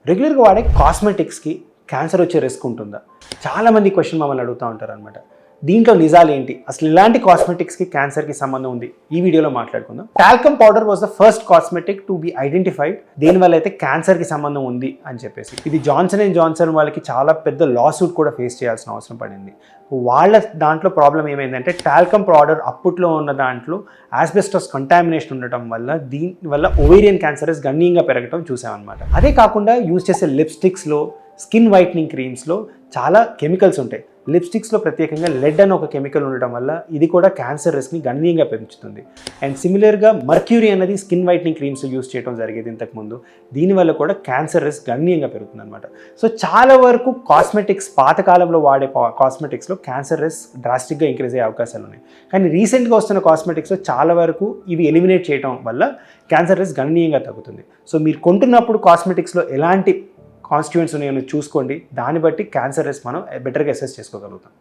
రెగ్యులర్గా వాడే కాస్మెటిక్స్కి క్యాన్సర్ వచ్చే రిస్క్ ఉంటుందా? చాలామంది క్వశ్చన్ మమ్మల్ని అడుగుతూ ఉంటారు అనమాట. దీంట్లో నిజాలు ఏంటి, అసలు ఇలాంటి కాస్మెటిక్స్కి క్యాన్సర్కి సంబంధం ఉంది, ఈ వీడియోలో మాట్లాడుకుందాం. Talcum powder was the first cosmetic to be identified దేనివల్ల అయితే క్యాన్సర్కి సంబంధం ఉంది అని చెప్పేసి. ఇది జాన్సన్ అండ్ జాన్సన్ వాళ్ళకి చాలా పెద్ద లా సూట్ కూడా ఫేస్ చేయాల్సిన అవసరం పడింది. వాళ్ళ దాంట్లో ప్రాబ్లం ఏమైందంటే టాల్కమ్ పౌడర్ అప్పట్లో ఉన్న దాంట్లో ఆస్బెస్టాస్ కంటామినేషన్ ఉండటం వల్ల దీనివల్ల ఓవేరియన్ క్యాన్సర్స్ గణనీయంగా పెరగటం చూసామన్నమాట. అదే కాకుండా యూజ్ చేసే లిప్స్టిక్స్లో, స్కిన్ వైట్నింగ్ క్రీమ్స్లో చాలా కెమికల్స్ ఉంటాయి. లిప్స్టిక్స్లో ప్రత్యేకంగా లెడ్ అని ఒక కెమికల్ ఉండటం వల్ల ఇది కూడా క్యాన్సర్ రిస్క్ని గణనీయంగా పెంచుతుంది. అండ్ సిమిలర్గా మర్క్యూరీ అనేది స్కిన్ వైట్నింగ్ క్రీమ్స్ యూజ్ చేయడం జరిగేది ఇంతకుముందు. దీనివల్ల కూడా క్యాన్సర్ రిస్క్ గణనీయంగా పెరుగుతుంది అనమాట. సో చాలా వరకు కాస్మెటిక్స్, పాతకాలంలో వాడే కాస్మెటిక్స్లో క్యాన్సర్ రిస్క్ డ్రాస్టిక్గా ఇంక్రీజ్ అయ్యే అవకాశాలు ఉన్నాయి. కానీ రీసెంట్గా వస్తున్న కాస్మెటిక్స్లో చాలా వరకు ఇవి ఎలిమినేట్ చేయడం వల్ల క్యాన్సర్ రిస్క్ గణనీయంగా తగ్గుతుంది. సో మీరు కొంటున్నప్పుడు కాస్మెటిక్స్లో ఎలాంటి కాన్స్టిట్యూయెంట్స్ ఉన్నాయో చూసుకోండి. దాన్ని బట్టి క్యాన్సర్ రిస్క్ మనం బెటర్గా అసెస్ చేసుకోగలుగుతాం.